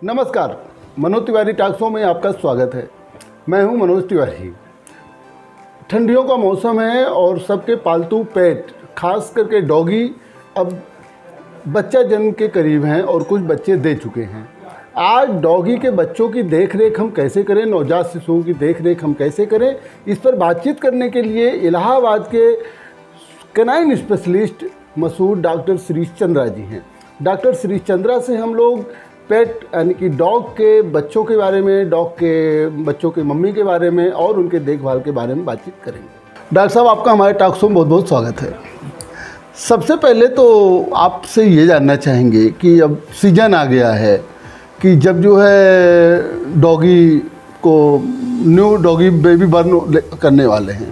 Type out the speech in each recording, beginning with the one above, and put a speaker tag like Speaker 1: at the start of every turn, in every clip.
Speaker 1: नमस्कार, Manoj Tiwari talk show में आपका स्वागत है। मैं हूं मनोज तिवारी। ठंडियों का मौसम है और सबके पालतू पेट, खास करके डॉगी, अब बच्चा जन्म के करीब हैं और कुछ बच्चे दे चुके हैं। आज डॉगी के बच्चों की देख रेख हम कैसे करें, नवजात शिशुओं की देख रेख हम कैसे करें, इस पर बातचीत करने के लिए इलाहाबाद के कैनाइन स्पेशलिस्ट मशहूर डॉक्टर श्रीश चंद्रा जी हैं। डॉक्टर श्रीश चंद्रा से हम लोग पेट यानी कि डॉग के बच्चों के बारे में, डॉग के बच्चों के मम्मी के बारे में और उनके देखभाल के बारे में बातचीट करेंगे। डॉक्टर साहब, आपका हमारे टॉक शो में बहुत बहुत स्वागत है। सबसे पहले तो आपसे ये जानना चाहेंगे कि अब सीजन आ गया है कि जब जो है डॉगी को न्यू डॉगी बेबी बर्न करने वाले हैं,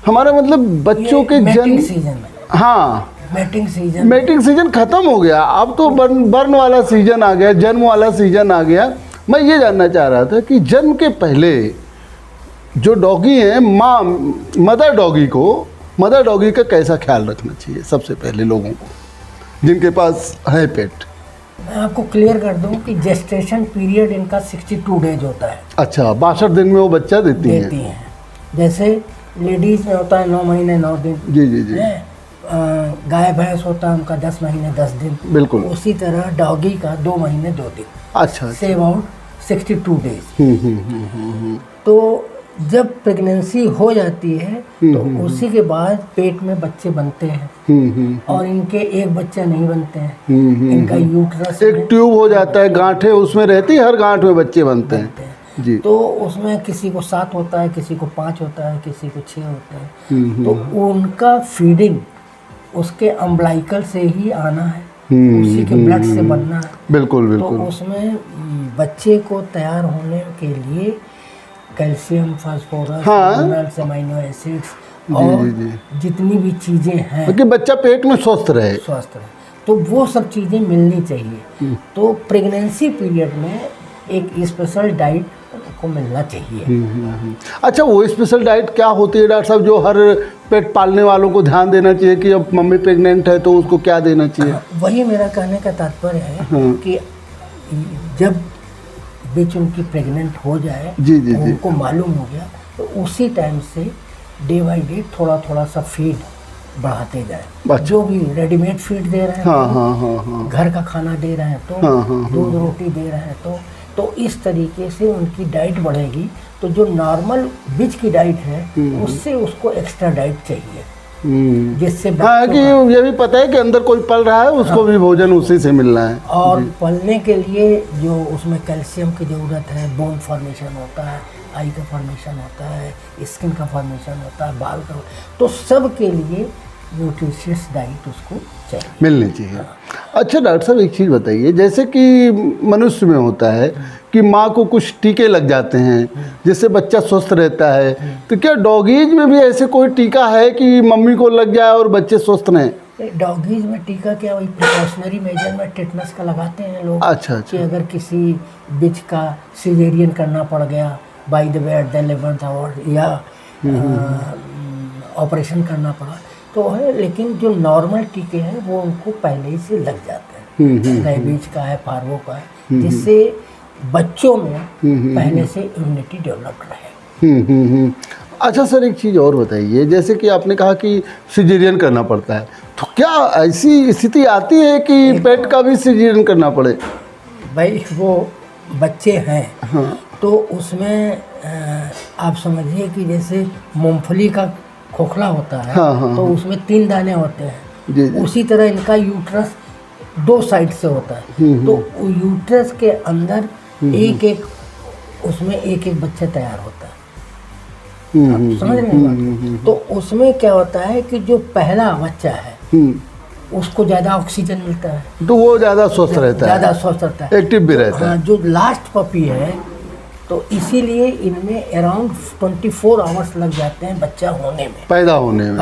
Speaker 1: हमारा मतलब बच्चों के जन्म
Speaker 2: सीजन में,
Speaker 1: हाँ
Speaker 2: मेटिंग
Speaker 1: सीजन खत्म हो गया, अब तो बर्न वाला सीजन आ गया, जन्म वाला सीजन आ गया। मैं ये जानना चाह रहा था कि जन्म के पहले जो डॉगी हैं, मदर डॉगी का कैसा ख्याल रखना चाहिए सबसे पहले लोगों को जिनके पास है पेट?
Speaker 2: मैं आपको क्लियर कर दूं कि जेस्टेशन पीरियड इनका 62 डेज होता है।
Speaker 1: अच्छा, 62 दिन में वो बच्चा देती हैं।
Speaker 2: जैसे लेडीज में होता है 9 महीने 9 दिन।
Speaker 1: जी।
Speaker 2: गाय भैंस होता है उनका 10 महीने 10 दिन।
Speaker 1: बिल्कुल।
Speaker 2: उसी तरह डॉगी का 2 महीने 2 दिन।
Speaker 1: अच्छा।
Speaker 2: Say about 62 days. तो जब प्रेगनेंसी हो जाती है तो उसी के बाद पेट में बच्चे बनते हैं और इनके एक बच्चा नहीं बनते हैं। इनका यूट्रस
Speaker 1: एक ट्यूब हो जाता है, गांठें उसमें रहती है, हर गांठ में बच्चे बनते हैं जी।
Speaker 2: तो उसमें किसी को 7 होता है, किसी को 5 होता है, किसी को 6 होता है। तो उनका फीडिंग उसके अम्बलाइकल से ही आना है, उसी के ब्लड से बनना है।
Speaker 1: बिल्कुल।
Speaker 2: तो उसमें बच्चे को तैयार होने के लिए calcium, phosphorus, minerals, amino acids और जितनी भी चीज़ें हैं
Speaker 1: कि बच्चा पेट में स्वस्थ रहे,
Speaker 2: तो वो सब चीज़ें मिलनी चाहिए। तो प्रेगनेंसी पीरियड में एक स्पेशल डाइट को मिलना चाहिए।
Speaker 1: अच्छा, वो स्पेशल डाइट क्या होती है डॉक्टर साहब, जो हर पेट पालने वालों को ध्यान देना चाहिए कि अब मम्मी प्रेग्नेंट है तो उसको क्या देना चाहिए?
Speaker 2: वही मेरा कहने का तात्पर्य है कि जब बीच उनकी प्रेग्नेंट हो जाए,
Speaker 1: जी।
Speaker 2: उनको मालूम हो गया तो उसी टाइम से डे बाई डे थोड़ा सा फीड बढ़ाते जाए। जो भी रेडीमेड फीड दे रहे हैं घर का खाना दे रहे हैं तो दूध रोटी दे रहे हैं तो इस तरीके से उनकी डाइट बढ़ेगी। तो जो नॉर्मल बीच की डाइट है उससे उसको एक्स्ट्रा डाइट चाहिए, जिससे
Speaker 1: कि ये भी पता है कि अंदर कोई पल रहा है, उसको भी भोजन उसी से मिलना है।
Speaker 2: और पलने के लिए जो उसमें कैल्शियम की ज़रूरत है, बोन फॉर्मेशन होता है, आई का फॉर्मेशन होता है, स्किन का फॉर्मेशन होता है, बाल का, तो सब के लिए न्यूट्रिशियस डाइट उसको चाहिए,
Speaker 1: मिलनी चाहिए। अच्छा डॉक्टर साहब, एक चीज़ बताइए, जैसे कि मनुष्य में होता है कि माँ को कुछ टीके लग जाते हैं जिससे बच्चा स्वस्थ रहता है, तो क्या डॉगीज में भी ऐसे कोई टीका है कि मम्मी को लग जाए और बच्चे स्वस्थ रहें?
Speaker 2: डॉगीज में टीका क्या, वही प्रिकॉशनरी मेजर में टेटनस का लगाते हैं लोग।
Speaker 1: अच्छा।
Speaker 2: कि अगर किसी बिच का सिजेरियन करना पड़ गया by the way at the 11th hour या ऑपरेशन करना पड़ा तो है, लेकिन जो नॉर्मल टीके हैं वो उनको पहले ही से लग जाते हैं। रेबीज का है, पार्वो का है, जिससे बच्चों में पहले से इम्यूनिटी डेवलप रहे।
Speaker 1: अच्छा सर, एक चीज़ और बताइए, जैसे कि आपने कहा कि सिजेरियन करना पड़ता है, तो क्या ऐसी स्थिति आती है कि पेट का भी सिजेरियन करना पड़े?
Speaker 2: भाई वो बच्चे हैं तो उसमें आप समझिए कि जैसे मूंगफली का खोखला होता है तो उसमें 3 दाने होते हैं।
Speaker 1: जी।
Speaker 2: उसी तरह इनका यूट्रस 2 साइड से होता है। तो यूट्रस के अंदर एक उसमें एक बच्चा तैयार होता है। समझ रहे हैं? तो उसमें क्या होता है कि जो पहला बच्चा है उसको ज़्यादा ऑक्सीजन मिलता है
Speaker 1: तो वो ज़्यादा स्वस्थ रहता है, एक्टिव भी रहता है।
Speaker 2: जो लास्ट पपी है तो इसीलिए इनमें अराउंड 24 आवर्स लग जाते हैं बच्चा होने में,
Speaker 1: पैदा होने में।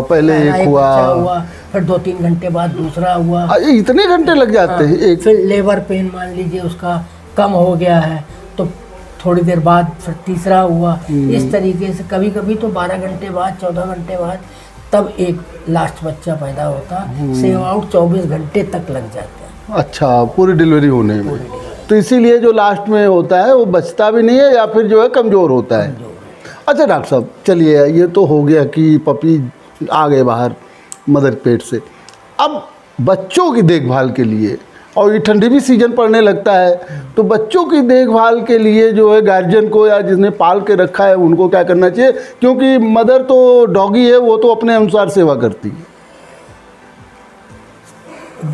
Speaker 1: पहले एक हुआ,
Speaker 2: फिर 2-3 घंटे बाद दूसरा हुआ,
Speaker 1: इतने घंटे लग जाते हैं।
Speaker 2: फिर लेबर पेन मान लीजिए उसका कम हो गया है तो थोड़ी देर बाद फिर तीसरा हुआ। इस तरीके से कभी कभी तो 12 घंटे बाद, 14 घंटे बाद तब एक लास्ट बच्चा पैदा होता। से अबाउट 24 घंटे तक लग जाते हैं।
Speaker 1: अच्छा, पूरी डिलीवरी होने में। तो इसीलिए जो लास्ट में होता है वो बचता भी नहीं है या फिर जो है कमज़ोर होता है। अच्छा डॉक्टर साहब, चलिए ये तो हो गया कि पपी आ गए बाहर मदर पेट से। अब बच्चों की देखभाल के लिए, और ये ठंडी भी सीजन पड़ने लगता है, तो बच्चों की देखभाल के लिए जो है गार्जियन को या जिसने पाल के रखा है उनको क्या करना चाहिए? क्योंकि मदर तो डॉगी है, वो तो अपने अनुसार सेवा करती है।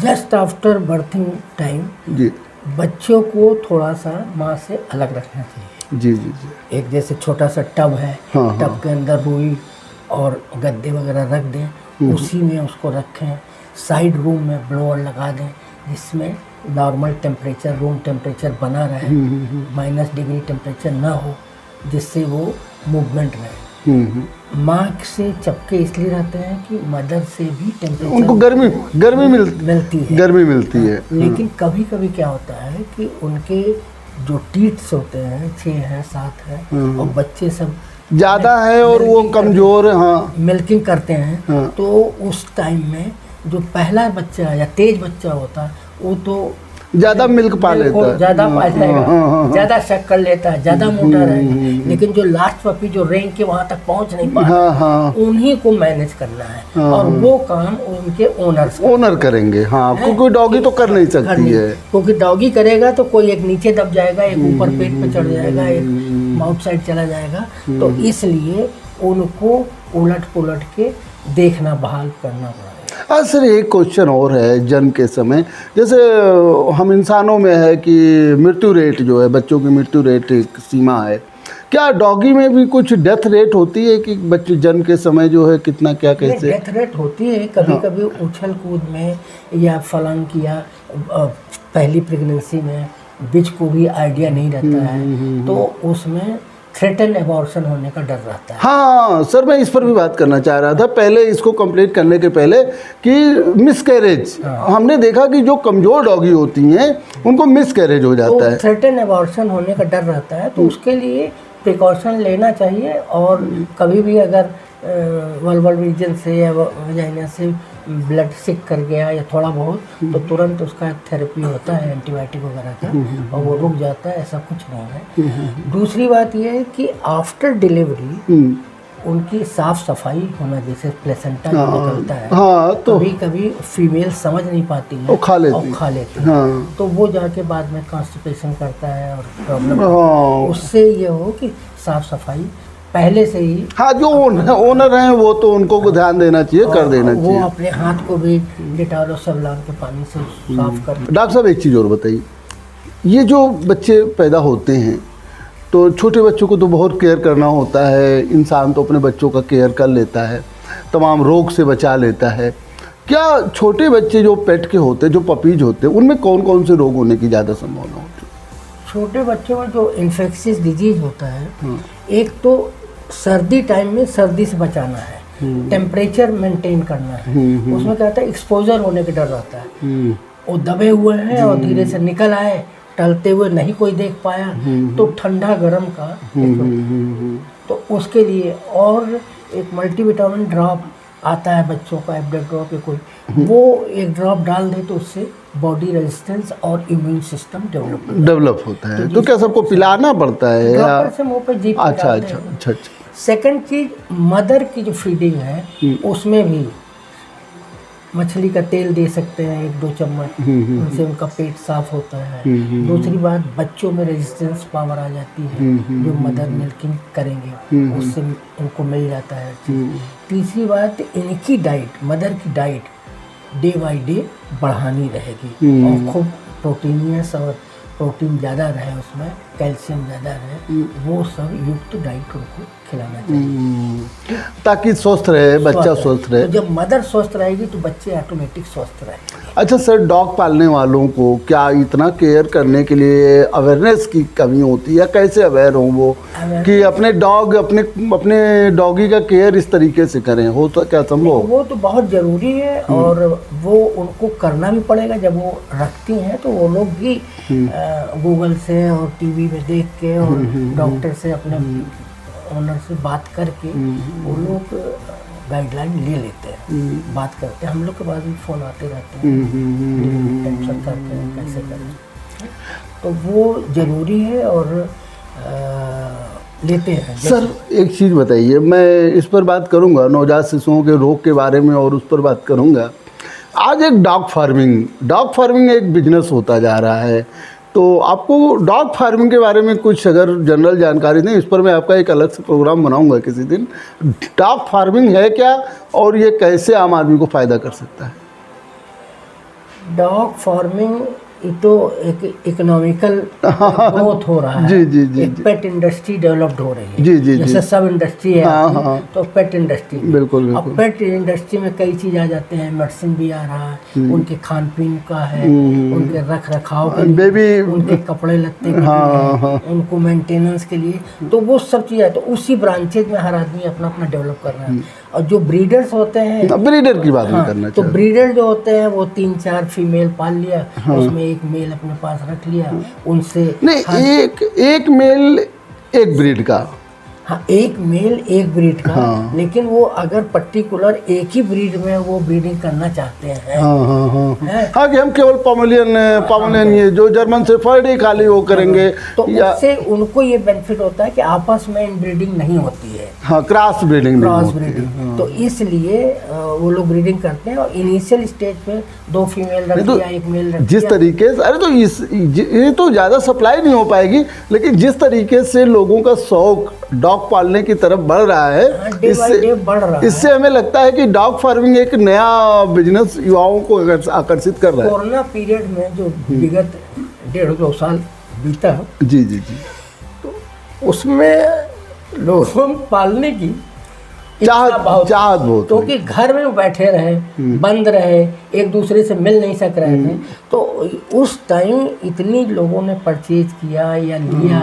Speaker 2: जस्ट आफ्टर बर्थिंग टाइम
Speaker 1: जी
Speaker 2: बच्चों को थोड़ा सा माँ से अलग रखना चाहिए।
Speaker 1: जी जी जी।
Speaker 2: एक जैसे छोटा सा टब है,
Speaker 1: हाँ,
Speaker 2: टब के अंदर रुई और गद्दे वगैरह रख दें, उसी में उसको रखें। साइड रूम में ब्लोअर लगा दें जिसमें नॉर्मल टेम्परेचर, रूम टेम्परेचर बना रहे, -डिग्री टेम्परेचर ना हो, जिससे वो मूवमेंट रहे। माँ से चपके इसलिए रहते हैं कि मदर से भी टेम्परेचर
Speaker 1: उनको गर्मी
Speaker 2: मिलती है,
Speaker 1: गर्मी मिलती है।
Speaker 2: लेकिन कभी कभी क्या होता है कि उनके जो टीथ्स होते हैं 6 हैं 7 हैं और बच्चे सब
Speaker 1: ज़्यादा है और वो कमज़ोर है। हाँ,
Speaker 2: मिल्किंग करते हैं।
Speaker 1: हाँ।
Speaker 2: तो उस टाइम में जो पहला बच्चा या तेज बच्चा होता है वो तो
Speaker 1: ज़्यादा मिल्क पा लेता है,
Speaker 2: ज़्यादा पा जाएगा, ज़्यादा शक्कर लेता है, ज़्यादा मोटा रहेगा। लेकिन जो लास्ट पपी जो रेंग के वहाँ तक पहुँच नहीं पाता, उन्हीं को मैनेज करना है और वो काम उनके ओनर
Speaker 1: करेंगे। हाँ, क्योंकि डॉगी तो कर नहीं सकती है।
Speaker 2: क्योंकि डॉगी करेगा तो कोई एक नीचे दब जाएगा, एक ऊपर पेट पे चढ़ जाएगा, एक माउथ साइड चला जाएगा। तो इसलिए उनको उलट पुलट के देखना, बहाल करना पड़ेगा।
Speaker 1: सर एक क्वेश्चन और है, जन्म के समय जैसे हम इंसानों में है कि मृत्यु रेट जो है, बच्चों की मृत्यु रेट एक सीमा है, क्या डॉगी में भी कुछ डेथ रेट होती है कि बच्चे जन्म के समय जो है कितना क्या कैसे?
Speaker 2: डेथ रेट होती है कभी कभी उछल कूद में या फलंग या पहली प्रेगनेंसी में बीच को भी आइडिया नहीं रहता है, तो उसमें थ्रेटन एबॉर्शन होने का डर रहता है।
Speaker 1: हाँ सर, मैं इस पर भी बात करना चाह रहा था पहले इसको कंप्लीट करने के पहले कि मिसकैरेज, हमने देखा कि जो कमज़ोर डॉगी होती हैं उनको मिसकैरेज हो जाता है।
Speaker 2: थ्रेटन एबॉर्शन होने का डर रहता है, तो उसके लिए प्रिकॉशन लेना चाहिए। और कभी भी अगर वल्वल रीजन से या वजाइना से ब्लड सिक कर गया या थोड़ा बहुत, तो तुरंत उसका थेरेपी होता है एंटीबायोटिक वगैरह का, और वो रुक जाता है, ऐसा कुछ नहीं है। दूसरी बात यह है कि आफ्टर डिलीवरी उनकी साफ सफाई होना, जैसे प्लेसेंटा जो निकलता है, तो कभी कभी फीमेल समझ नहीं पाती है, खा लेती है। तो वो जाके बाद में कॉन्स्टिपेशन करता है और प्रॉब्लम, उससे ये हो कि साफ सफाई पहले से ही।
Speaker 1: हाँ, जो ओनर हैं वो तो उनको ध्यान देना चाहिए, कर देना चाहिए।
Speaker 2: वो अपने हाथ को भी डेटॉल और सवलान के पानी से साफ कर।
Speaker 1: डॉक्टर साहब एक चीज़ और बताइए, ये जो बच्चे पैदा होते हैं तो छोटे बच्चों को तो बहुत केयर करना होता है, इंसान तो अपने बच्चों का केयर कर लेता है, तमाम रोग से बचा लेता है। क्या छोटे बच्चे जो पेट के होते हैं, जो पपीज होते हैं, उनमें कौन कौन से रोग होने की ज़्यादा संभावना होती है?
Speaker 2: छोटे बच्चों में जो इन्फेक्शियस डिजीज होता है, एक तो सर्दी टाइम में सर्दी से बचाना है, टेम्परेचर मेंटेन करना है। उसमें क्या होता है, एक्सपोजर होने का डर रहता है। वो दबे हुए हैं और धीरे से निकल आए, टलते हुए नहीं कोई देख पाया, तो ठंडा गर्म का, तो उसके लिए। और एक मल्टीविटामिन ड्रॉप आता है बच्चों का, एब्डेक ड्रॉप या कोई, वो एक ड्रॉप डाल दे तो उससे बॉडी रेजिस्टेंस और इम्यून सिस्टम
Speaker 1: डेवलप होता है। तो क्या सबको पिलाना पड़ता है या
Speaker 2: से मुंह पे जीभ?
Speaker 1: अच्छा।
Speaker 2: सेकंड चीज, मदर की जो फीडिंग है उसमें भी मछली का तेल दे सकते हैं 1-2 चम्मच, उनसे उनका पेट साफ होता है। दूसरी बात, बच्चों में रेजिस्टेंस पावर आ जाती है, जो मदर मिल्किंग करेंगे उससे उनको मिल जाता है। तीसरी बात, इनकी डाइट, मदर की डाइट डे बाय डे बढ़ानी रहेगी और खूब प्रोटीनियस और प्रोटीन ज़्यादा रहे, उसमें कैल्शियम ज़्यादा रहे, वो सब युक्त डाइट उनको खिलाना चाहिए
Speaker 1: ताकि स्वस्थ रहे, बच्चा स्वस्थ रहे।
Speaker 2: तो जब मदर स्वस्थ रहेगी तो बच्चे ऑटोमेटिक स्वस्थ रहेंगे।
Speaker 1: अच्छा सर, डॉग पालने वालों को क्या इतना केयर करने के लिए अवेयरनेस की कमी होती है, या कैसे अवेयर हों वो कि अपने डॉगी का केयर इस तरीके से करें? हो तो क्या संभव?
Speaker 2: वो तो बहुत ज़रूरी है और वो उनको करना भी पड़ेगा। जब वो रखती हैं तो वो लोग भी गूगल से और टीवी में देख के और डॉक्टर से, अपने ओनर से बात करके वो लोग गाइडलाइन ले लेते हैं, बात करते हैं। हम लोग के पास भी फ़ोन आते रहते हैं, टेंशन करते हैं कैसे करें। हैं, तो वो ज़रूरी है और लेते हैं।
Speaker 1: सर एक चीज़ बताइए, मैं इस पर बात करूंगा, नवजात शिशुओं के रोग के बारे में और उस पर बात करूंगा। आज एक डॉग फार्मिंग एक बिजनेस होता जा रहा है, तो आपको डॉग फार्मिंग के बारे में कुछ अगर जनरल जानकारी दें, इस पर मैं आपका एक अलग से प्रोग्राम बनाऊंगा किसी दिन। डॉग फार्मिंग है क्या और ये कैसे आम आदमी को फ़ायदा कर सकता है?
Speaker 2: डॉग फार्मिंग ये तो एक इकोनॉमिकल ग्रोथ हो रहा है।
Speaker 1: जी,
Speaker 2: एक पेट इंडस्ट्री डेवलप्ड हो रही है।
Speaker 1: जी,
Speaker 2: जैसे सब इंडस्ट्री है
Speaker 1: हाँ।
Speaker 2: तो पेट इंडस्ट्री
Speaker 1: बिल्कुल।
Speaker 2: अब पेट इंडस्ट्री में कई चीज़ आ जाते हैं, मेडिसिन भी आ रहा है, उनके खान पीन का है, उनके रख रखाव के लिए,
Speaker 1: बेबी
Speaker 2: उनके कपड़े लत्ते के लिए, उनको मेंटेनेंस के लिए, तो वो सब चीज़ है। तो उसी ब्रांचेज में हर आदमी अपना अपना डेवलप कर रहा है। और जो ब्रीडर्स होते हैं,
Speaker 1: ब्रीडर की बात नहीं करना
Speaker 2: तो ब्रीडर जो होते हैं वो 3-4 फीमेल पाल लिया, उसमें एक मेल अपने पास रख लिया, उनसे
Speaker 1: नहीं, एक मेल एक ब्रीड का,
Speaker 2: हाँ एक मेल एक ब्रीड का, लेकिन वो अगर पर्टिकुलर एक ही ब्रीड में वो ब्रीडिंग करना चाहते हैं,
Speaker 1: हाँ कि हम केवल पॉमेलियन ये जो जर्मन शेफर्ड ही खाली वो करेंगे,
Speaker 2: तो उससे उनको ये बेनिफिट होता है कि आपस में इनब्रीडिंग नहीं होती है।
Speaker 1: हाँ, क्रॉस ब्रीडिंग नहीं होती है।
Speaker 2: तो इसलिए वो लोग ब्रीडिंग करते हैं और इनिशियल स्टेज पे 2 फीमेल रख दिया, 1 मेल रख दिया।
Speaker 1: जिस तरीके से, अरे तो ये तो ज़्यादा सप्लाई नहीं हो पाएगी, लेकिन जिस तरीके से लोगों का शौक डॉग पालने की तरफ बढ़ रहा है, इससे हमें लगता है कि डॉग फार्मिंग एक नया बिजनेस युवाओं को आकर्षित कर रहा है।
Speaker 2: कोरोना पीरियड में जो विगत 1.5-2 साल बीता,
Speaker 1: जी,
Speaker 2: तो उसमें लोगों पालने की
Speaker 1: चाहत बहुत,
Speaker 2: क्योंकि घर में बैठे रहे, बंद रहे, एक दूसरे से मिल नहीं सक रहे थे, तो उस टाइम इतनी लोगों ने परचेज किया या लिया,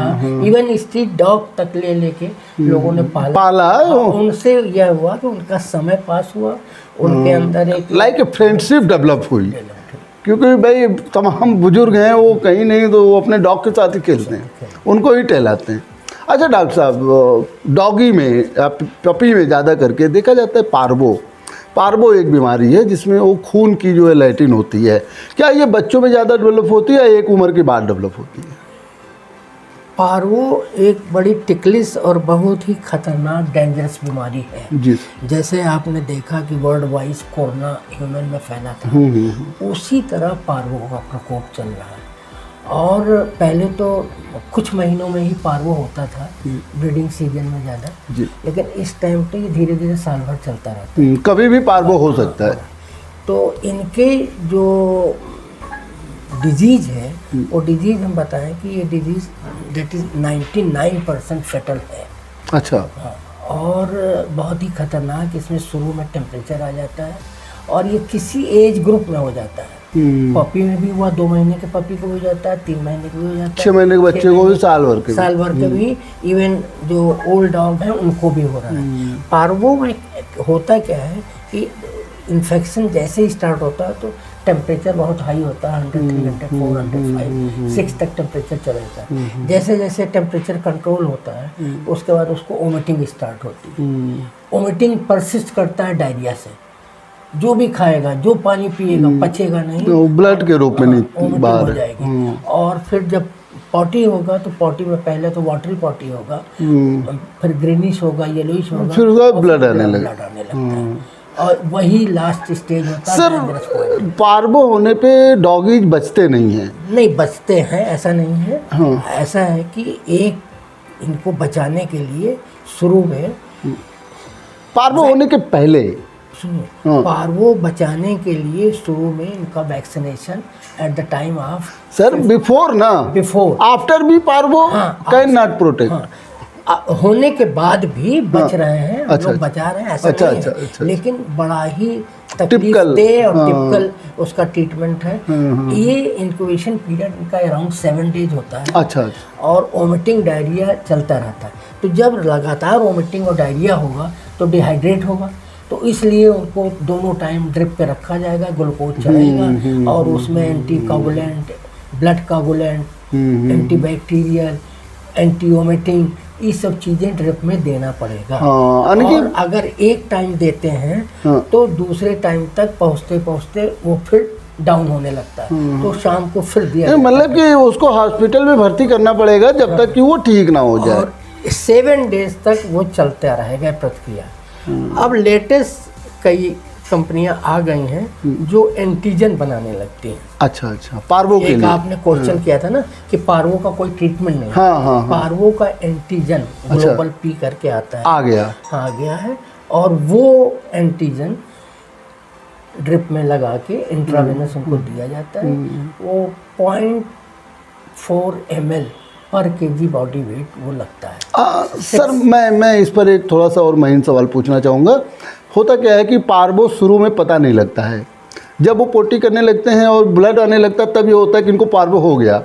Speaker 2: इवन स्ट्रीट डॉग तक लेके लोगों ने पाला। उनसे यह हुआ कि उनका समय पास हुआ, उनके अंदर एक
Speaker 1: लाइक ए फ्रेंडशिप डेवलप हुई, क्योंकि भाई तमाम बुजुर्ग हैं, वो कहीं नहीं तो वो अपने डॉग के साथ ही खेलते हैं, उनको ही टहलाते हैं। अच्छा डॉक्टर साहब, डॉगी में पपी में ज़्यादा करके देखा जाता है पार्बो एक बीमारी है जिसमें वो खून की जो है लैटिन होती है। क्या ये बच्चों में ज़्यादा डेवलप होती है या एक उम्र के बाद डेवलप होती है?
Speaker 2: पार्वो एक बड़ी टिकलिस और बहुत ही खतरनाक डेंजरस बीमारी है।
Speaker 1: जी।
Speaker 2: जैसे आपने देखा कि वर्ल्ड वाइज कोरोना ह्यूमन में फैला था, उसी तरह पार्वो का प्रकोप चल रहा है। और पहले तो कुछ महीनों में ही पार्वो होता था, ब्रीडिंग सीजन में ज़्यादा, लेकिन इस टाइम पे ये धीरे धीरे साल भर चलता रहता है।
Speaker 1: कभी भी पार्वो हो सकता है।
Speaker 2: तो इनके जो डिजीज़ है, वो डिजीज़ हम बताएं कि ये डिजीज़ दैट इज़ 99% फेटल है।
Speaker 1: अच्छा।
Speaker 2: और बहुत ही खतरनाक, इसमें शुरू में टेम्परेचर आ जाता है और ये किसी एज ग्रुप में हो जाता है। पपी में भी हुआ, 2 महीने के पपी को भी हो जाता है, 3 महीने को भी हो जाता है,
Speaker 1: 6 महीने के बच्चे को भी, साल भर के
Speaker 2: भी, इवन जो ओल्ड डॉग हैं उनको भी हो रहा है। पार्वो में होता क्या है कि इन्फेक्शन जैसे ही स्टार्ट होता है तो टेम्परेचर बहुत हाई होता है, 100, 300, 400, 500, 6 तक टेम्परेचर चला जाता है। जैसे जैसे टेम्परेचर कंट्रोल होता है उसके बाद उसको वोमिटिंग स्टार्ट होती है। वोमिटिंग परसिस्ट करता है डायरिया से, जो भी खाएगा, जो पानी पिएगा, पचेगा नहीं,
Speaker 1: तो ब्लड के रूप में नहीं बाहर
Speaker 2: हो जाएगी। और फिर जब पॉटी होगा तो पॉटी में पहले तो वाटरी पॉटी होगा, फिर ग्रीनिश होगा, येलोइश होगा,
Speaker 1: फिर ब्लड आने
Speaker 2: लगता है। और वही लास्ट स्टेज होता है।
Speaker 1: सर, पार्वो होने पे डॉगीज बचते नहीं हैं?
Speaker 2: नहीं बचते हैं, ऐसा नहीं है। ऐसा है कि एक इनको बचाने के लिए शुरू में,
Speaker 1: पार्वो होने के पहले,
Speaker 2: पार्वो बचाने के लिए शुरू में इनका vaccination at the time of,
Speaker 1: sir before ना,
Speaker 2: बिफोर,
Speaker 1: आफ्टर भी पार्वो कैन नॉट प्रोटेक्ट।
Speaker 2: होने के बाद भी बच रहे हैं, लोग बचा रहे हैं, ऐसा नहीं है। लेकिन बड़ा ही तकलीफ दे और टिपिकल उसका ट्रीटमेंट है। ये इंक्यूबेशन पीरियड इनका अराउंड 7 डेज होता है।
Speaker 1: अच्छा।
Speaker 2: और वोमिटिंग डायरिया चलता रहता है। तो जब लगातार वोमिटिंग और डायरिया होगा तो डिहाइड्रेट होगा, तो इसलिए उनको दोनों टाइम ड्रिप पे रखा जाएगा, ग्लूकोज चढ़ेगा और उसमें anti coagulant, blood coagulant, antibacterial, anti vomiting, ये सब चीज़ें ड्रिप में देना पड़ेगा। और अगर एक टाइम देते हैं तो दूसरे टाइम तक पहुँचते पहुँचते वो फिर डाउन होने लगता है, तो शाम को फिर दिया जाता है।
Speaker 1: मतलब कि उसको हॉस्पिटल में भर्ती करना पड़ेगा जब तक कि वो ठीक ना हो जाए।
Speaker 2: और 7 डेज तक वो चलता रहेगा प्रक्रिया। अब लेटेस्ट कई कंपनियां आ गई हैं जो एंटीजन बनाने लगती हैं।
Speaker 1: अच्छा, पार्वो के लिए
Speaker 2: आपने क्वेश्चन किया था ना कि पार्वो का कोई ट्रीटमेंट नहीं।
Speaker 1: हाँ।
Speaker 2: पार्वो का एंटीजन ग्लोबल पी करके आता है, आ गया है। और वो एंटीजन ड्रिप में लगा के इंट्रावेनस उनको दिया जाता है। वो 0.4 ml पर केजी बॉडी वेट वो लगता है।
Speaker 1: सर मैं इस पर एक थोड़ा सा और महीन सवाल पूछना चाहूँगा। होता क्या है कि पार्वो शुरू में पता नहीं लगता है, जब वो पोटी करने लगते हैं और ब्लड आने लगता है तब ये होता है कि इनको पार्वो हो गया।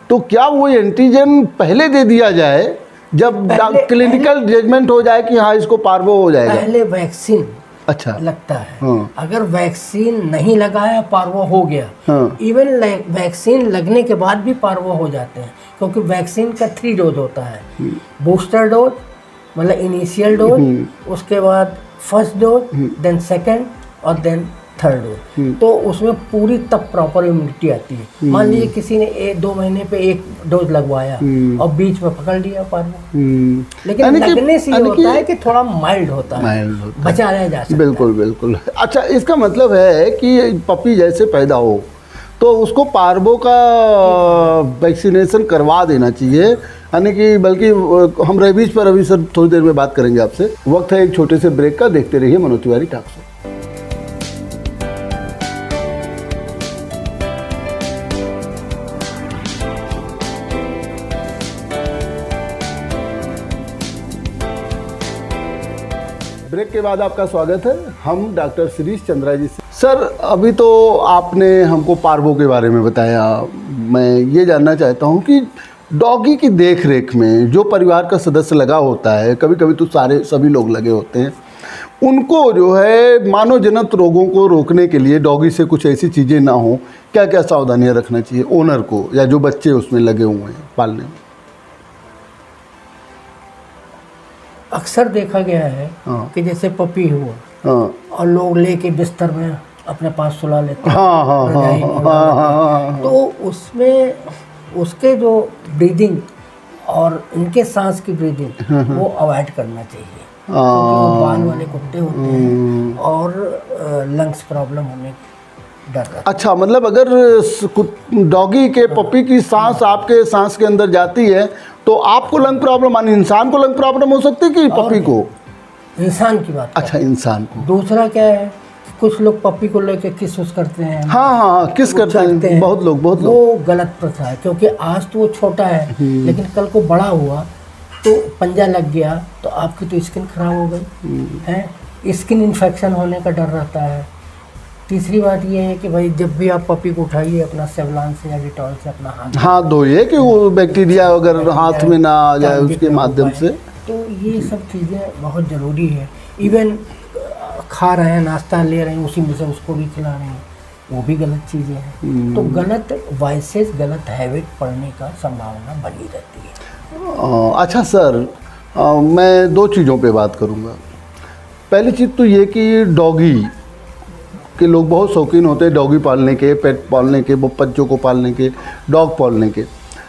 Speaker 1: तो क्या वो एंटीजन पहले दे दिया जाए जब क्लिनिकल जजमेंट हो जाए कि हाँ इसको पार्वो हो जाएगा?
Speaker 2: पहले वैक्सीन
Speaker 1: अच्छा
Speaker 2: लगता है। अगर वैक्सीन नहीं लगाया पार्वो हो गया। इवन वैक्सीन लगने के बाद भी पार्वो हो जाते हैं, क्योंकि वैक्सीन का 3 डोज होता है। बूस्टर डोज मतलब इनिशियल डोज, उसके बाद फर्स्ट डोज, देन सेकंड और देन थर्ड डोज। तो उसमें पूरी तब प्रॉपर इम्यूनिटी आती है। मान लीजिए किसी ने 2 महीने पे 1 डोज लगवाया और बीच में पकड़ लिया पार्वो, लेकिन लगने से ये होता है कि थोड़ा माइल्ड होता है, बचाया जा सकता है।
Speaker 1: बिल्कुल। अच्छा, इसका मतलब है कि पपी जैसे पैदा हो तो उसको पार्वो का वैक्सीनेशन करवा देना चाहिए, यानी कि बल्कि हम रेबीज पर अभी सर थोड़ी देर में बात करेंगे आपसे। वक्त है एक छोटे से ब्रेक का, देखते रहिए Manoj Tiwari talk show. Break के बाद आपका स्वागत है। हम डॉक्टर शिरीष चंद्रा जी से। सर अभी तो आपने हमको पार्वो के बारे में बताया, मैं ये जानना चाहता हूँ कि डॉगी की देख रेख में जो परिवार का सदस्य लगा होता है, कभी कभी तो सभी लोग लगे होते हैं, उनको जो है मानवजनित रोगों को रोकने के लिए डॉगी से कुछ ऐसी चीज़ें ना हो, क्या क्या सावधानियाँ रखना चाहिए ओनर को या जो बच्चे उसमें लगे हुए हैं पालने में?
Speaker 2: अक्सर देखा गया है कि जैसे पपी हुआ और लोग लेके बिस्तर में अपने पास सुला लेते हैं। तो उसमें उसके जो ब्रीदिंग और इनके सांस की ब्रीदिंग वो अवॉइड करना चाहिए, क्योंकि वो बाल वाले कुत्ते होते हैं और लंग्स प्रॉब्लम होने की डर है।
Speaker 1: अच्छा, मतलब अगर डॉगी के पपी की सांस आपके सांस के अंदर जाती है तो आपको लंग प्रॉब्लम, यानी इंसान को लंग प्रॉब्लम हो सकती है कि पपी को?
Speaker 2: इंसान की बात।
Speaker 1: अच्छा, इंसान को।
Speaker 2: दूसरा क्या है, कुछ लोग पपी को लेकर किस करते हैं।
Speaker 1: हाँ, किस करते हैं बहुत लोग।
Speaker 2: वो गलत प्रथा है, क्योंकि आज तो वो छोटा है लेकिन कल को बड़ा हुआ तो पंजा लग गया तो आपकी तो स्किन खराब हो गई है, स्किन इन्फेक्शन होने का डर रहता है। तीसरी बात ये है कि भाई जब भी आप पपी को उठाइए अपना सेवलान से या डिटॉल से अपना हाथ धोइए
Speaker 1: कि वो बैक्टीरिया अगर हाथ में ना आ जाए उसके माध्यम से।
Speaker 2: तो ये सब चीज़ें बहुत ज़रूरी है। इवन खा रहे हैं, नाश्ता ले रहे हैं, उसी में से उसको भी खिला रहे हैं, वो भी गलत चीज़ें हैं। तो गलत वाइसेस, गलत हैबिट पड़ने का संभावना बनी रहती है।
Speaker 1: अच्छा सर, मैं 2 चीज़ों पे बात करूँगा। पहली चीज़ तो ये कि डॉगी के लोग बहुत शौकीन होते हैं, डॉगी पालने के, पेट पालने के, बच्चों को पालने के, डॉग पालने के।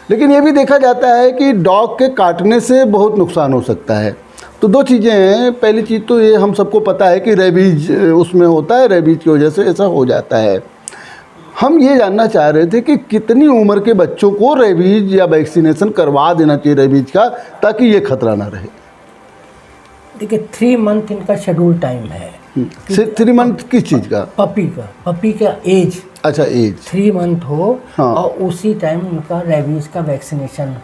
Speaker 1: लेकिन ये भी देखा जाता है कि डॉग के काटने से बहुत नुकसान हो सकता है। तो 2 चीज़ें हैं। पहली चीज़ तो ये हम सबको पता है कि रेबीज उसमें होता है, रेबीज की वजह से ऐसा हो जाता है। हम ये जानना चाह रहे थे कि कितनी उम्र के बच्चों को रेबीज या वैक्सीनेशन करवा देना चाहिए रेबीज का, ताकि ये खतरा ना रहे?
Speaker 2: देखिए 3 मंथ इनका शेड्यूल टाइम है।
Speaker 1: 3 मंथ किस चीज़ का?
Speaker 2: पपी का एज।
Speaker 1: अच्छा, एज
Speaker 2: 3 मंथ हो। हाँ। और उसी टाइम उनका रेबीज का वैक्सीनेशन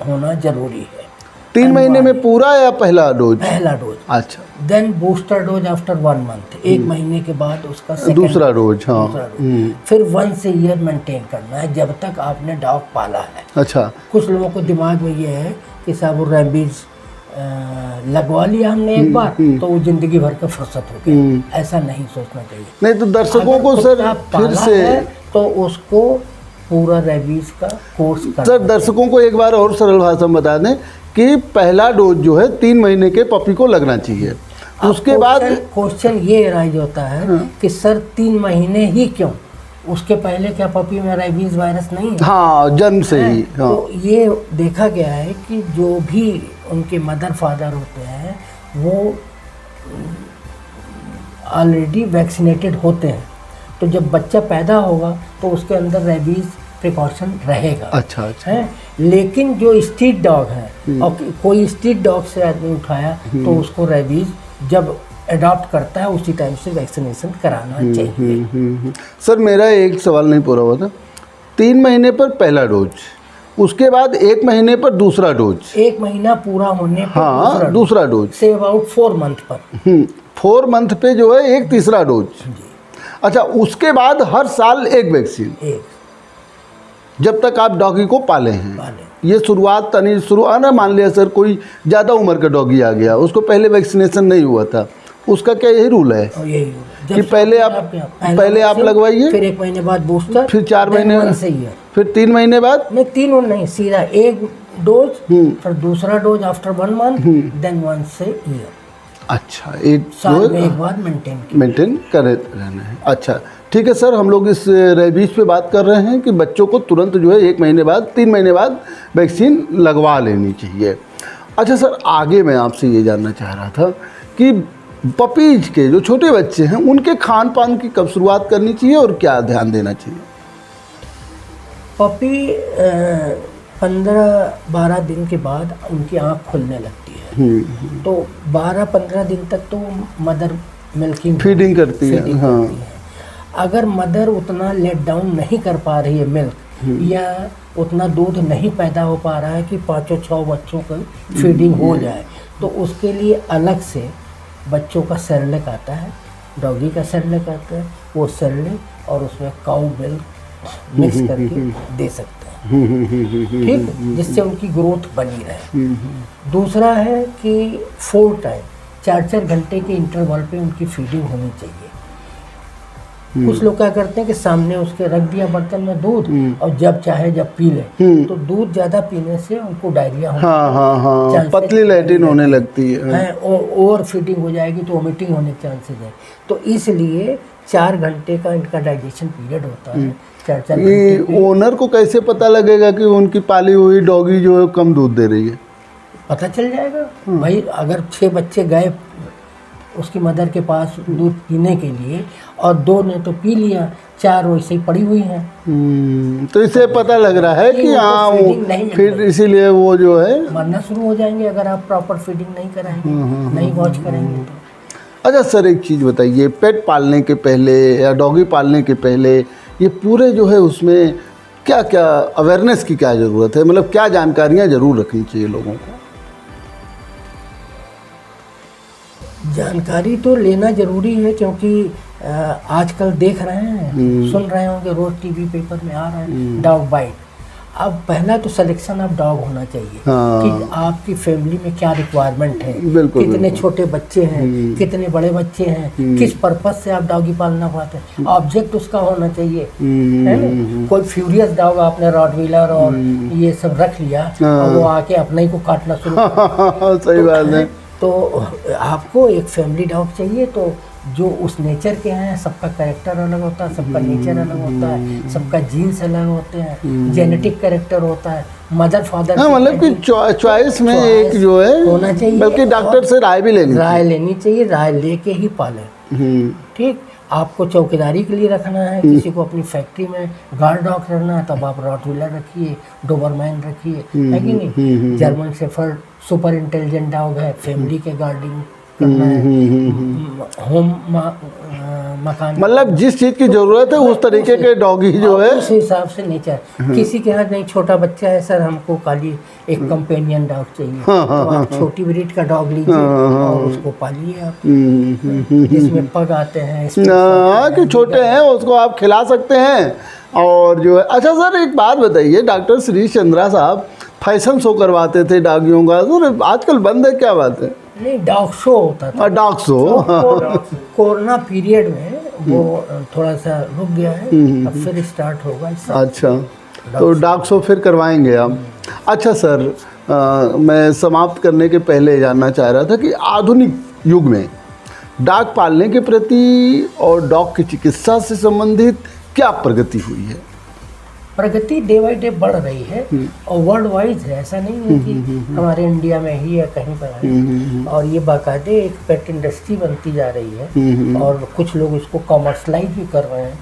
Speaker 2: होना जरूरी है।
Speaker 1: 3 महीने में पूरा या पहला डोज?
Speaker 2: पहला डोज।
Speaker 1: अच्छा,
Speaker 2: then booster dose after 1 month, 1 महीने के बाद उसका
Speaker 1: दूसरा डोज। हाँ।
Speaker 2: फिर 1 ईयर मेंटेन करना है जब तक आपने डॉग पाला है।
Speaker 1: अच्छा,
Speaker 2: कुछ लोगों को दिमाग में ये है कि साहब रेबीज लगवा लिया हमने एक बार तो वो जिंदगी भर का फुर्सत हो गई। ऐसा नहीं सोचना चाहिए।
Speaker 1: नहीं तो दर्शकों को सर फिर से
Speaker 2: तो उसको पूरा रेबीज का कोर्स करना।
Speaker 1: सर दर्शकों को एक बार और सरल भाषा में बता दें कि पहला डोज जो है 3 महीने के पपी को लगना चाहिए। उसके बाद
Speaker 2: क्वेश्चन ये राइज होता है कि सर 3 महीने ही क्यों? उसके पहले क्या पपी में रेबीज वायरस नहीं है?
Speaker 1: हाँ, जन्म से ही। हाँ।
Speaker 2: तो ये देखा गया है कि जो भी उनके मदर फादर होते हैं वो ऑलरेडी वैक्सीनेटेड होते हैं, तो जब बच्चा पैदा होगा तो उसके अंदर रेबीज प्रिकॉशन रहेगा।
Speaker 1: अच्छा।
Speaker 2: है, लेकिन जो स्ट्रीट डॉग है और कोई स्ट्रीट डॉग से आदमी उठाया तो उसको रेबीज जब अडॉप्ट करता है उसी टाइम से वैक्सीनेशन कराना चाहिए।
Speaker 1: सर मेरा एक सवाल नहीं पूरा हुआ था। 3 महीने पर पहला डोज, उसके बाद 1 महीने पर दूसरा डोज,
Speaker 2: 1 महीना पूरा होने पर
Speaker 1: हाँ दूसरा डोज,
Speaker 2: से अबाउट 4 मंथ पर
Speaker 1: 4 मंथ पे जो है एक तीसरा डोज। अच्छा, उसके बाद हर साल एक वैक्सीन, जब तक आप डॉगी को पाले हैं। ये शुरुआत तनी शुरू ना, मान लिया सर कोई ज़्यादा उम्र का डॉगी आ गया, उसको पहले वैक्सीनेशन नहीं हुआ था, उसका क्या यही रूल है कि पहले आप लगवाइए,
Speaker 2: फिर 1 महीने बाद बूस्टर,
Speaker 1: फिर 4 महीने
Speaker 2: से ही है,
Speaker 1: फिर 3 महीने बाद
Speaker 2: नहीं 3 नहीं, सीधा एक डोज फिर दूसरा डोज आफ्टर 1 मंथ देन 1 से ईयर।
Speaker 1: अच्छा, एक
Speaker 2: साल में एक बार मेंटेन
Speaker 1: करे रहना है। अच्छा ठीक है सर, हम लोग इस रेबीज पे बात कर रहे हैं कि बच्चों को तुरंत जो है 1 महीने बाद 3 महीने बाद वैक्सीन लगवा लेनी चाहिए। अच्छा सर, आगे मैं आपसे ये जानना चाह रहा था कि पपीज के जो छोटे बच्चे हैं उनके खान पान की कब शुरुआत करनी चाहिए और क्या ध्यान देना चाहिए?
Speaker 2: पपी 15-12 दिन के बाद उनकी आँख खुलने लगती है, तो 12-15 दिन तक तो मदर मिल्किंग
Speaker 1: फीडिंग करती है। हाँ।
Speaker 2: अगर मदर उतना लेट डाउन नहीं कर पा रही है मिल्क या उतना दूध नहीं पैदा हो पा रहा है कि 5-6 बच्चों का फीडिंग हो जाए, तो उसके लिए अलग से बच्चों का सेरेलैक आता है, डॉगी का सेरेलैक आता है, वो सेरेलैक और उसमें काऊ मिल्क मिक्स करके दे सकते हैं, ठीक, जिससे उनकी ग्रोथ बनी रहे। दूसरा है कि 4 टाइम 4-4 घंटे के इंटरवल पे उनकी फीडिंग होनी चाहिए। कुछ लोग क्या करते हैं कि सामने उसके रख दिया बर्तन में दूध और जब चाहे जब पी ले, तो दूध ज़्यादा पीने से उनको डायरिया
Speaker 1: हाँ, पतली लैट्रिन होने लगती है,
Speaker 2: ओवर फीडिंग हो जाएगी तो वोमिटिंग होने के चांसेस है। तो इसलिए 4 घंटे का इनका डाइजेशन पीरियड होता है। 4-4 घंटे।
Speaker 1: ओनर को कैसे पता लगेगा कि उनकी पाली हुई डॉगी जो है कम दूध दे रही है?
Speaker 2: पता चल जाएगा भाई, अगर 6 बच्चे गए उसकी मदर के पास दूध पीने के लिए और 2 ने तो पी लिया, 4 वैसे ही पड़ी हुई हैं,
Speaker 1: तो इससे पता लग रहा है कि हाँ फिर इसीलिए वो जो है
Speaker 2: मरना शुरू हो जाएंगे अगर आप प्रॉपर फीडिंग नहीं कराएंगे, नहीं वॉच करेंगे तो।
Speaker 1: अच्छा सर, एक चीज़ बताइए, पेट पालने के पहले या डॉगी पालने के पहले ये पूरे जो है उसमें क्या क्या अवेयरनेस की क्या ज़रूरत है, मतलब क्या जानकारियाँ ज़रूर रखनी चाहिए लोगों को?
Speaker 2: जानकारी तो लेना जरूरी है, क्योंकि आजकल देख रहे हैं, सुन रहे होंगे, रोज टीवी पेपर में आ रहा है डॉग बाइट। अब पहला तो सिलेक्शन ऑफ डॉग होना चाहिए कि आपकी फैमिली में क्या रिक्वायरमेंट है, कितने छोटे बच्चे हैं, कितने बड़े बच्चे हैं, किस पर्पज से आप डॉगी पालना चाहते हैं, ऑब्जेक्ट उसका होना चाहिए, है ना। कोई फ्यूरियस डॉग आपने रॉटवीलर और ये सब रख लिया और वो आके अपने ही को काटना शुरू
Speaker 1: सही बात है।
Speaker 2: तो आपको एक फैमिली डॉग चाहिए, तो जो उस नेचर के हैं, सबका कैरेक्टर अलग होता है, सबका नेचर अलग होता है, सबका जीन्स अलग होते हैं, जेनेटिक कैरेक्टर होता है, मदर फादर,
Speaker 1: हाँ, मतलब कि चॉइस में एक जो है
Speaker 2: होना चाहिए,
Speaker 1: बल्कि डॉक्टर से राय भी लेनी
Speaker 2: चाहिए, राय लेके ही पालें। ठीक, आपको चौकीदारी के लिए रखना है, किसी को अपनी फैक्ट्री में गार्ड डॉग रखना है, तब आप रॉटवीलर रखिए, डोबरमैन रखिए, है कि नहीं। German shepherd super intelligent dog है, फैमिली के गार्डिंग करना है, होम मकान,
Speaker 1: मतलब जिस चीज़ की ज़रूरत है उस तरीके के डॉगी जो है
Speaker 2: उस हिसाब से नेचर। किसी के यहाँ नहीं, छोटा बच्चा है सर, हमको खाली एक कंपेनियन डॉग चाहिए, तो आप छोटी ब्रीड का डॉग लीजिए और उसको पालिए आप, जिसमें पग आते हैं
Speaker 1: कि छोटे हैं उसको आप खिला सकते हैं और जो है। अच्छा सर, एक बात बताइए, डॉक्टर श्रीश चंद्रा साहब फैशन शो करवाते थे डॉगियों का, तो आजकल बंद है, क्या बात है?
Speaker 2: नहीं, डॉग शो होता था,
Speaker 1: डॉग शो
Speaker 2: कोरोना पीरियड में वो थोड़ा सा रुक गया है, अब फिर स्टार्ट होगा।
Speaker 1: अच्छा, तो डॉग शो फिर करवाएंगे आप? अच्छा सर, मैं समाप्त करने के पहले जानना चाह रहा था कि आधुनिक युग में डॉग पालने के प्रति और डॉग की चिकित्सा से संबंधित क्या प्रगति हुई है?
Speaker 2: प्रगति डे बाई डे बढ़ रही है और वर्ल्ड वाइड है, ऐसा नहीं है कि हमारे इंडिया में ही या कहीं पर है। और ये बाकायदे एक पेट इंडस्ट्री बनती जा रही है और कुछ लोग इसको कॉमर्शलाइज भी कर रहे हैं,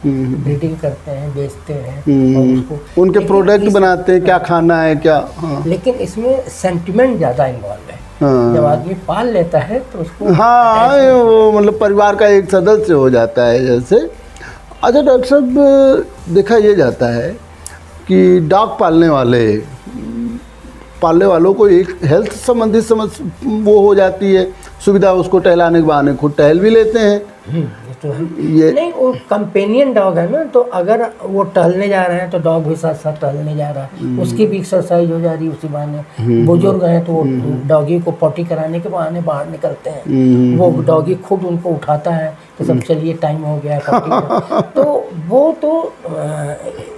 Speaker 2: ब्रीडिंग करते हैं, बेचते हैं और उसको
Speaker 1: उनके प्रोडक्ट बनाते हैं, क्या खाना है क्या। हाँ।
Speaker 2: लेकिन इसमें सेंटिमेंट ज़्यादा इन्वॉल्व है।
Speaker 1: हाँ।
Speaker 2: जब आदमी पाल लेता है तो उसको
Speaker 1: हाँ वो मतलब परिवार का एक सदस्य हो जाता है जैसे। अच्छा डॉक्टर साहब, देखा ये जाता है कि डॉग पालने वालों को एक हेल्थ संबंधित वो हो जाती है सुविधा, उसको टहलाने के बहाने खुद टहल भी लेते हैं।
Speaker 2: ये तो है। नहीं, वो कंपेनियन डॉग है ना, तो अगर वो टहलने जा रहे हैं तो डॉग भी साथ साथ टहलने जा रहा है, उसकी भी एक्सरसाइज हो जा रही है उसी बहाने। बुजुर्ग हैं तो वो डॉगी को पॉटी कराने के बहाने बाहर निकलते हैं, वो डॉगी खुद उनको उठाता है कि सब चलिए टाइम हो गया है पॉटी का। तो वो तो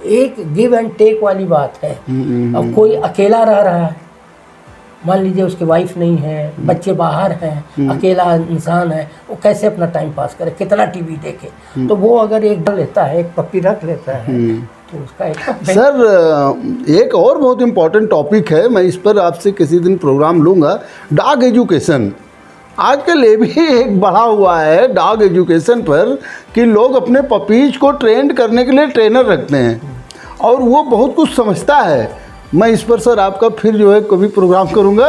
Speaker 2: एक गिव एंड टेक वाली बात है। अब कोई अकेला रह रहा है, मान लीजिए उसकी वाइफ नहीं है, बच्चे बाहर हैं, अकेला इंसान है, वो कैसे अपना टाइम पास करे, कितना टीवी देखे। तो वो अगर एक लेता है, एक पप्पी रख लेता है तो उसका एक
Speaker 1: सर एक और बहुत इम्पोर्टेंट टॉपिक है, मैं इस पर आपसे किसी दिन प्रोग्राम लूँगा। डॉग एजुकेशन आजकल ये भी एक बढ़ा हुआ है डॉग एजुकेशन पर कि लोग अपने पपीज को ट्रेंड करने के लिए ट्रेनर रखते हैं और वो बहुत कुछ समझता है। मैं इस पर सर आपका फिर जो है कभी प्रोग्राम करूंगा।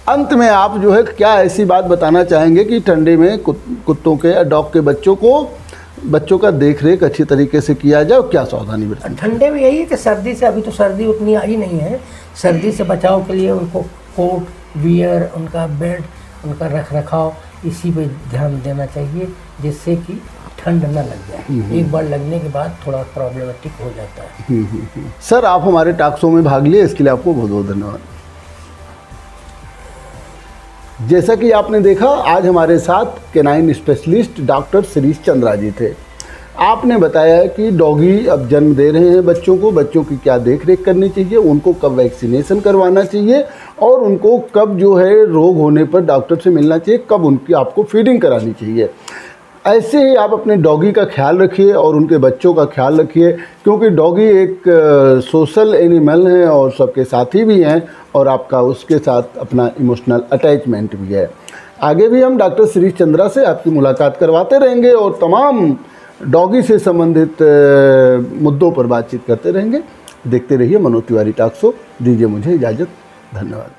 Speaker 1: अंत में आप जो है क्या ऐसी बात बताना चाहेंगे कि ठंडे में कुत्तों के या डॉग के बच्चों का देख रेख अच्छी तरीके से किया जाए, क्या सावधानी बरतें?
Speaker 2: ठंडे में यही है कि सर्दी से, अभी तो सर्दी उतनी आई नहीं है, सर्दी से बचाव के लिए उनको कोट, वियर, उनका बेड, उनका रख रखाव, इसी पे ध्यान देना चाहिए जिससे कि ठंड न लग जाए। एक बार लगने के बाद थोड़ा प्रॉब्लमेटिक हो जाता है।
Speaker 1: सर आप हमारे टॉक शो में भाग लिए, इसके लिए आपको बहुत बहुत धन्यवाद। जैसा कि आपने देखा, आज हमारे साथ canine specialist doctor Shirish Chandra ji थे। आपने बताया कि डॉगी अब जन्म दे रहे हैं बच्चों की क्या देख रेख करनी चाहिए, उनको कब वैक्सीनेशन करवाना चाहिए और उनको कब जो है रोग होने पर डॉक्टर से मिलना चाहिए, कब उनकी आपको फीडिंग करानी चाहिए। ऐसे ही आप अपने डॉगी का ख्याल रखिए और उनके बच्चों का ख्याल रखिए, क्योंकि डॉगी एक सोशल एनिमल है और सबके साथी भी हैं और आपका उसके साथ अपना इमोशनल अटैचमेंट भी है। आगे भी हम डॉक्टर शिरीष चंद्रा से आपकी मुलाकात करवाते रहेंगे और तमाम डॉगी से संबंधित मुद्दों पर बातचीत करते रहेंगे। देखते रहिए मनोज तिवारी टॉक शो। दीजिए मुझे इजाज़त, धन्यवाद।